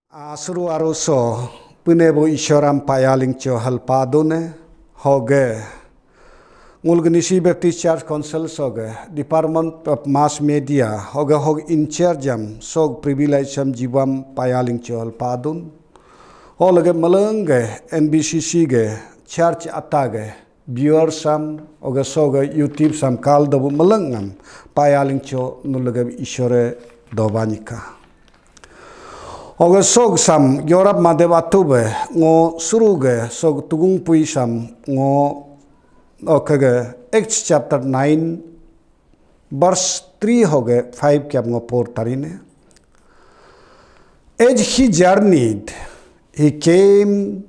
Asuru aruso punebo ishoram payaling cho halpadone hoge Nyishi Baptist Church Council soge Department of Mass Media hog in charge sog privilege jiwam payaling cho halpadun hoge malenge NBCC ge church atage viewers hoge soge YouTube kal dobu malengam payaling cho nulage ishore dobanika Oge sog sam yorap madebatube ngo suruge sog tugung pui sam ngo okege Acts chapter 9 verse 3 hoge 5 kyap ngo por tarine. As he journeyed, he came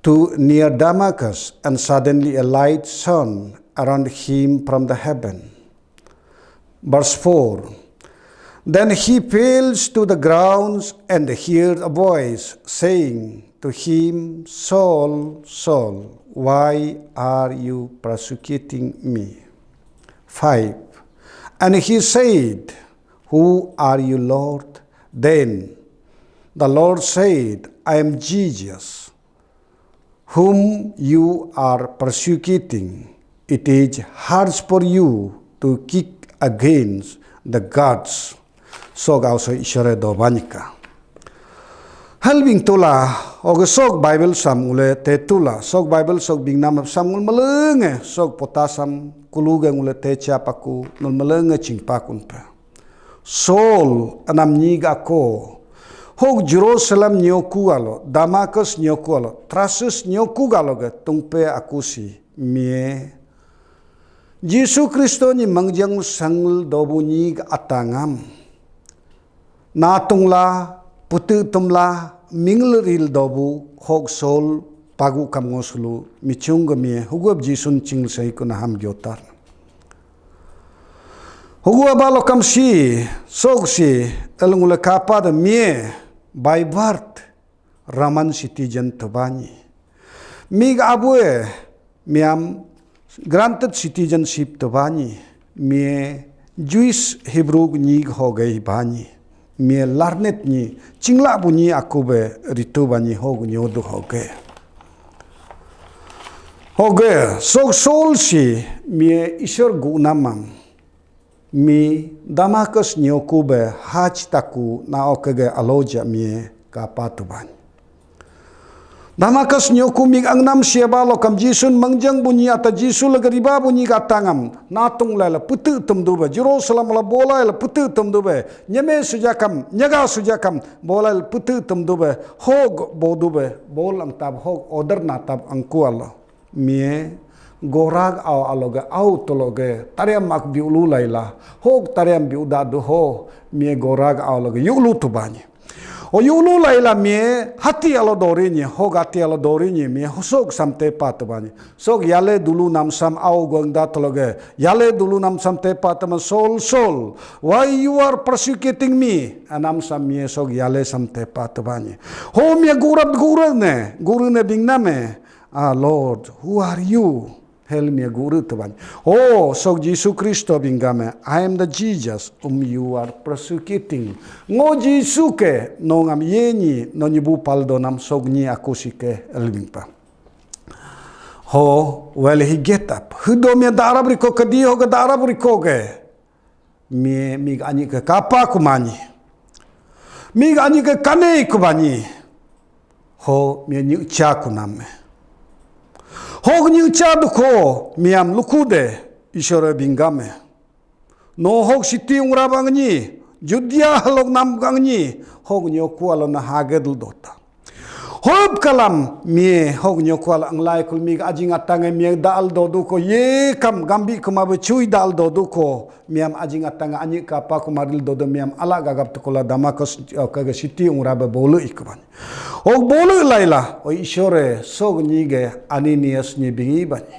to near Damascus, and suddenly a light shone around him from the heaven. Verse 4. Then he fell to the ground and heard a voice saying to him, Saul, Saul, why are you persecuting me? 5. And he said, Who are you, Lord? Then the Lord said, I am Jesus, whom you are persecuting. It is hard for you to kick against the gods. Sog also ishore do banika. Helbing tula og sog Bible sam ule te tula sog Bible sog bing nam sam ul malenge sog potasam kuluge ule te chapaku nul malenge chingpakun pa. Saul anam niga ko hog Jerusalem nyoku alo Damascus nyoku alo Tarsus nyoku alo ge tungpe akusi mie Yesus Kristo ni mangjang sangul dobu nig atangam Natungla putu tumla minglril dobu hog sol pagu kam ngoslu michunga mie hugab jisun chingl sai kuna ham gyotar hugwa balo kam si sog si elngula kapa da mie by birth Roman citizen tabani mig abue miam granted citizenship tabani mie Jewish Hebrew nig hogai bani mie larnet ni chingla bunyi akube ritu bani hog nyodu hoge sog sol si mie ishor gunamam mi Damascus nyokube haj taku na okege aloja mie kapatu bani Damascus nyoku mig angnam siaba lokam jisun mangjang bunyi ata jisu lagariba bunyi katangam natung lala putu tumdube Jerusalem la bola la putu tumdube nyeme sujakam nyaga sujakam bola putu tumdube hog bodube bolang tab hog order natab angkuala mie gorag aw aloge aw tologe tariam mak biulu laila hog tariam biuda do ho mie gorag aw aloge yulu tubani O yulu laila mie hati alo dorinye hog hati alo dorinye mie hosog samte patbani sog yale dulu nam sam au gongda tologe yale dulu nam samte patman Saul why you are persecuting me anam sam mie sog yale samte patbani ho mie guru ne bingname Lord who are you hel mie guru tbani oh sog Jesus Kristo bingame I am the Jesus whom you are persecuting ngo Jesus ke no ngam yeni no nyibu paldo nam sog ni akusike elbingpa ho well he get up hudo mie darab riko kadi ho ga darab riko ge mie mig ani ke kapa kumani mig ani ke kane kubani ho mie ni cha kuname hog ni chadu ko miam lukude ishore bingame no hog siti ungrabangni judia halog nam gangni hog nyoku alo na hagedul dota hob kalam mie hog nyoku alo anglai kul mig ajing atange mie dal dodu ko ye kam gambi kuma be chui dal dodu ko miam ajing atanga ani kapa kumaril dodo miam ala gagap tukola Damascus kaga siti ungrabe bolu ikban hog bolu laila o ishore sog nige aninias ni bingi bani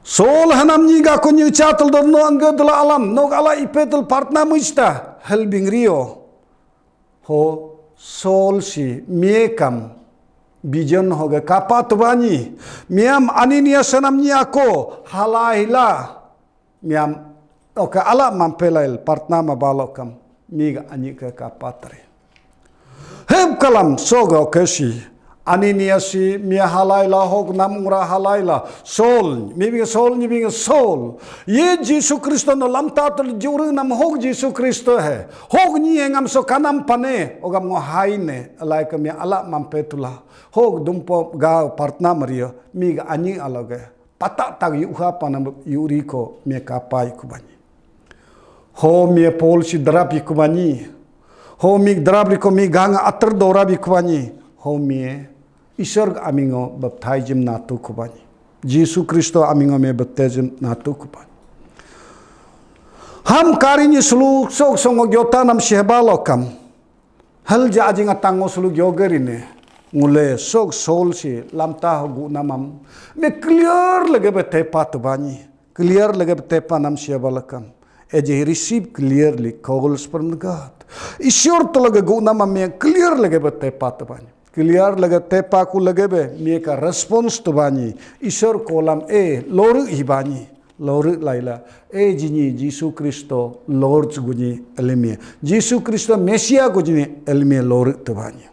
Sol hanam niga ko ni chatul do no angedla alam no ala ipetul partna muista helbing rio ho sol si miekam bijon hoge kapat bani miam aninias sanam ni ako halaila miam oka ala mampelail partna mabalokam miga ani ke kapatre Heb kalam sogo kesi. Ani niya si miya halayla hog namungra halayla sol mibing sol nibing sol ye Jisu Kristo no lamta tol juru nam hog Jisu Kristo he hog ni ngam so kanam pane ogam ngo haine alai ka miya ala mampetula hog dumpo ga partna maria mig ani aloge pata tag yuha panam yuriko me kapai kubani ho me pol si drapi kubani ho mig drabri ko mi ganga atar dora bi kubani ho me Isor amingo baptizim natu kubani. Jisu Kristo amingo me baptizim natu kubani. Ham karinya sulu sok songo gyota nam shehbalokam. Hal jajing atango sulu gyogerine. Ngule sok sol si lamta gu namam. Me clear lage betepa tubani. Clear lage betepa nam shehbalokam. He received clearly calls from God. Isor to lage gu namam me clear lage betepa tubani. Clear laga tepa ku lagebe mieka response to bani isor kolam loru ibani loru laila jini Jisu Kristo Lord guni elmi Jisu Kristo Mesia guni elmi loru to bani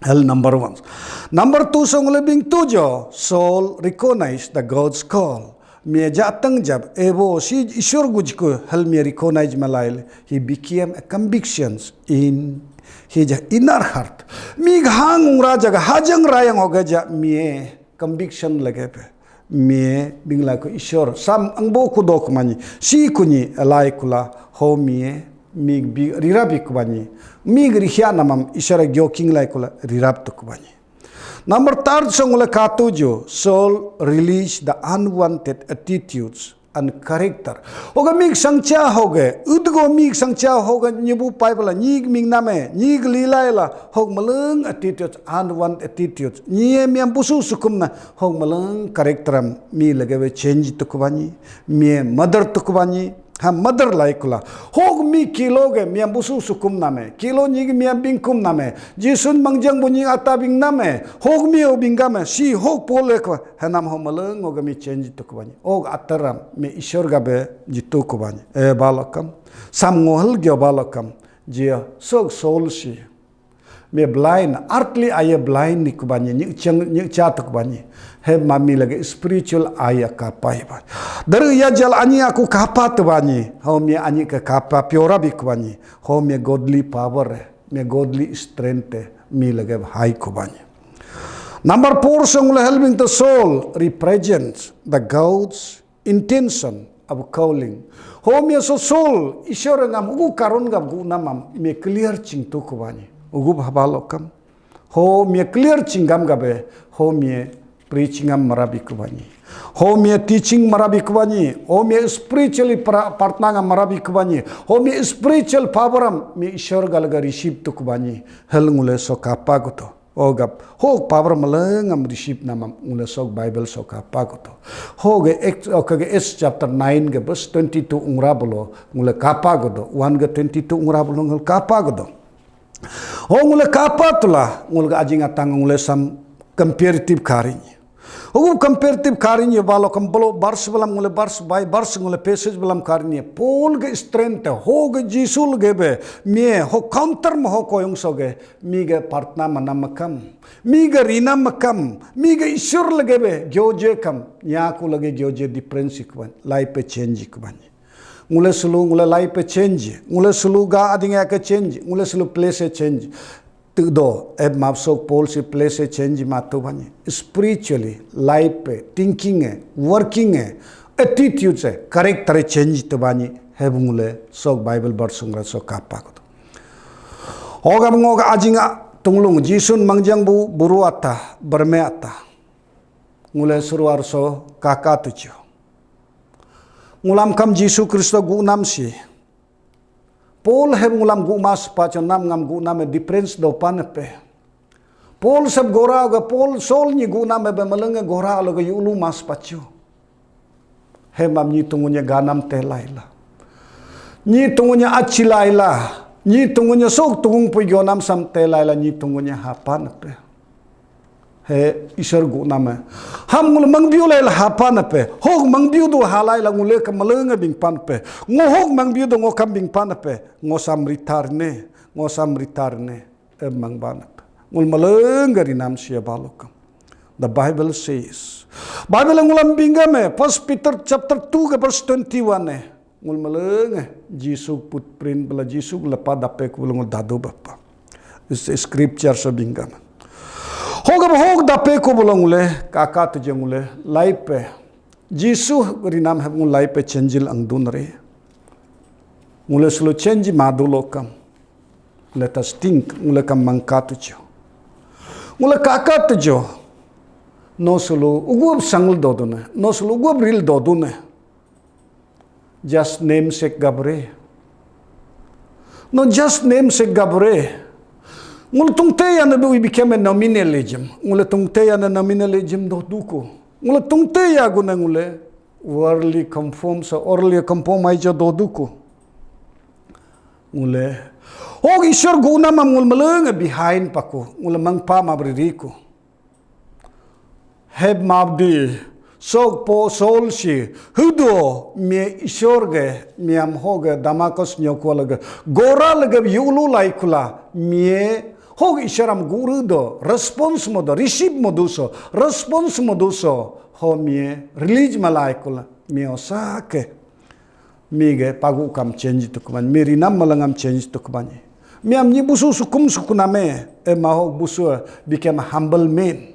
hell number 1. Number 2 song lebing tujo soul recognize the God's call me jatang jab ebo si isor gujko hell me recognize malail he became a convictions in his inner heart. Mig hang raja hajang rayang ogaja me conviction lagebe me bingla ko ishor sam angbo ku dok mani si kuni alai kula ho me mig bi rirabik bani mig rihya namam ishara gyoking lai kula rirab tuk bani. Number 3 songula katujo soul release the unwanted attitudes and character. Oga mig sangcha hoge udgo mig sangcha hoga nyibu paibala nyig mig name nyig lilaila hog malung attitudes unwanted attitudes nye miam busu sukumna hog malung characteram mi lagave change tukubani mi mother tukubani ha mother laikula hog mi kiloge miam busu sukum name kilo nyig miam bingkum name jisun mangjang bunyi atabing name hog mi obingame si hog polekwa hanam homalung oga mi change tukubani og ataram mi ishor gabe jitu kubani balakam sam ngohal gyo balakam jia sog solsi me blind earthly eye blind nikubani nyik cha tukubani he mami lagi spiritual aya kapai ba daru ya jal ani aku kapa tubani ho me ani ka kapa piora bikubani ho me godly power me godly strength mi lagi high kubani. Number 4 song helping the soul represents the God's intention of calling. Ho me so soul ishor ngam ugu karon gam gu namam me clear ching tu kubani ugu bhabalokam ho me clear chingam gabe ho me preaching am marabi kubani ho me teaching marabi kubani ho me spiritually partnanga marabi kubani ho me spiritual power am me ishor galga receive tu kubani helngule so kapagoto ogap ho power malangam receive namam ngule sok Bible so kapagoto ho ge S chapter 9 ge verse 22 ungrabolo ngule kapagodo 1 ge 22 ungrabolo ngul kapagodo ho ngule kapatula ngul ajing atang ngule sam comparative karinya. Hukum comparative karinya balo kambalo bars balam ngule bars by bars ngule passage balam karinya Paul ge strength ho ge Jisul gebe me ho counter mo ho koyong soge mi ge partna manamakam mi ge rina makam mi ge isur legebe gyoje kam nyaku lage gyoje difference ikwan life change ikwan ngule sulu ngule life change ngule sulu ga adinga ke change ngule sulu place change do eb mapsok Paul si place change matu bani spiritually life thinking working attitudes character change to bani hebungule sok Bible verse ngra sok kapa ko hoga ngoga ajinga tunglung jisun mangjang bu buruata bermeata ngule suruar so kaka tujo ngulam kam Jisu Kristo gu nam si Paul heb ngulam gu mas pacho nam ngam gu nam difference do panepe Paul sab gora ga Paul sol ni gu nam be malanga gora lo ga yulu mas pacho he mam ni tungunya ganam te laila ni tungunya achilaila ni tungunya sok tungung pu gonam sam te laila ni tungunya hapan pe he isar gu nam ham ngul mangbiu laila hapan pe hog mangbiu do halaila ngule ka malanga bing pan pe ngo hog mangbiu do ngo kam bing pan pe ngo sam ritarne emang banak. Ngul maleng gari nam siya balokam. The Bible says. Bible ngulam bingam 1 Peter chapter 2 verse 21 ngul maleng Jesus footprint bala Jesus lepa dape ku ngul dadu bapa. This is scripture sa bingam. Hog dape ko bolong ule kakak tu jeng ule life Jesus gari nam have ngul life changeil ang dunre. Ngule selo change madulokam. Let us think ngule kam mangkatu jo. Ngule kakak tu jo. No solo uguab sangul dodune. No solo uguab real dodune. Just namesake gabre. No just namesake gabre. Ngule tungteya na we became a nominalism. Ngule tungteya na nominalism doduko. Ngule tungteya guna ngule worldly conform sa orally conform ay jo doduko. Ngule og isor guna mamul maleng behind pako. Ngule mangpa mabriko. Heb mabdi sok po sol si hudo me isorge miam hoge damakos nyokolaga gora laga yulu laikula me hog isharam guru do response modo receive moduso response moduso ho me release malaikula me osake mige pagu kam change to kuman meri nam malangam change to kumani miam ni busu sukum sukuname e maho busu became a humble man.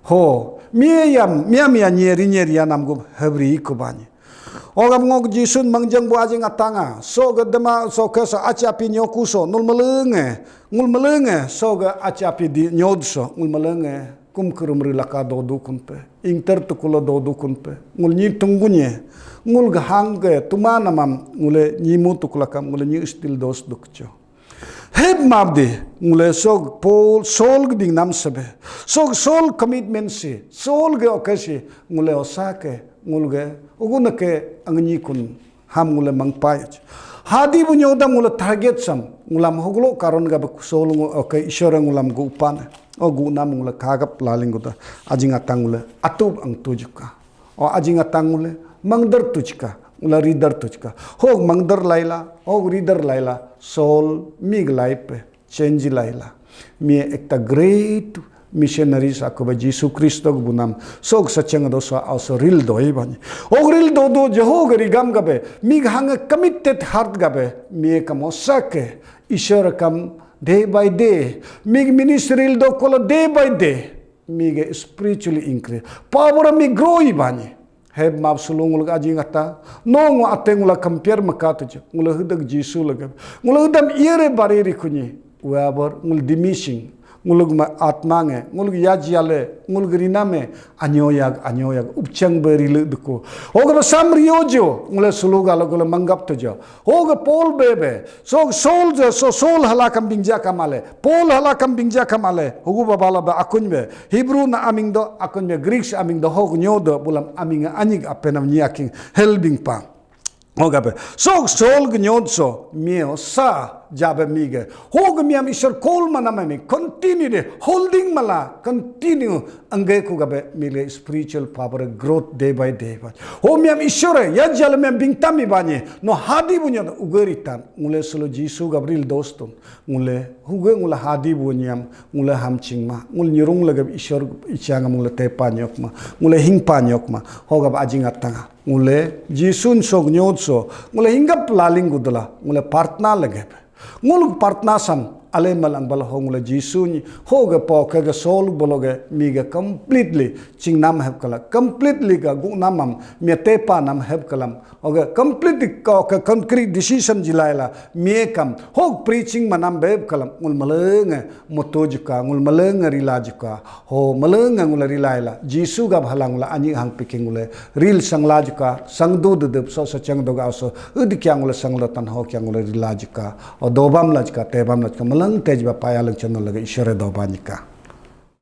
Ho miam nyeri anam go hebri ko bani ogam ngok jisun mangjang bu ajing atanga so gadama so kasa achapi nyokuso ngul melenge so ga achapi di nyodso ngul melenge kum kurum rilaka dodu kunpe inter tukulo dodu kunpe ngul ni tunggunye ngul ga hangge tumana mam ngule nyimu tukulakam ngule ni stil dos dukcho. Heb mabdi ngule sog pol sol gding nam sabe sog sol commitment si sol ge okasi ngule osake ngulge ugunake angni kun ham ngule mangpayach hadi bunyo da ngule target sam ngulam hoglo karon ga sol okay ishora ngulam gu upane ogu nam ngule kagap laling guda ajing atangule atub ang tujuka o ajing atangule mangdar tujka ula reader tujka hog mangdar laila hog reader laila soul mig life change laila mi ekta great missionaries akoba Jesus Kristo bunam sok sachang dosa also real doi bani hog real do jeho gari gam gabe mig hang committed heart gabe mi kamosake ishara kam day by day mig ministry do kola day by day mig spiritually increase power mi grow bani heb map sulung ul ajing ata no ateng ula compare makatu ngula hudag jisu laga ngula udam ire bariri kunyi wabor ngul diminishing ngulug ma atmange ngulug yajiale ngulug riname anyoyag upchang beril duko hoga samriojo ngula suluga lagula mangap tojo hoga pol bebe so soul halakam bingja kamale pol halakam bingja kamale hugu babala ba akunbe hebrew na aming do akunbe greeks aming do hog nyodo bulam aming anyig apenam nyaking helbing pa hoga be so soul gnyodso mio sa jabe mige hog miam isor kol manamami continue de holding mala continue angge ku gabe mile spiritual power growth day by day ho miam isore ya jal miam bingtami banye no hadi bunya ugeritan ngule solo jisu gabriel dostum ngule huge ngula hadi bunyam ngule hamchingma ngul nyurung lagab isor ichanga ngule tepanyokma ngule hingpanyokma hogab ajingatanga ngule jisun sog nyotso ngule hingap laling gudala ngule partna lagab ngulug partna sam ale malang bal hongula jisuni hoga po kaga sol bologe miga completely chingnam have kala completely ga gu namam metepa nam have kalam oga completely ka concrete decision jilaila miekam hog preaching manam beb kalam ngul malenga motojuka ngul malenga rilajuka ho malenga ngul rilaila jisu ga bhalangula ani hang pikingule ril sanglajuka sangdu de so so changdoga so udkyangula sanglatan ho kyangula rilajuka o dobam lajka tebam lajka lang tejba paya lang channel lagi ishore do banika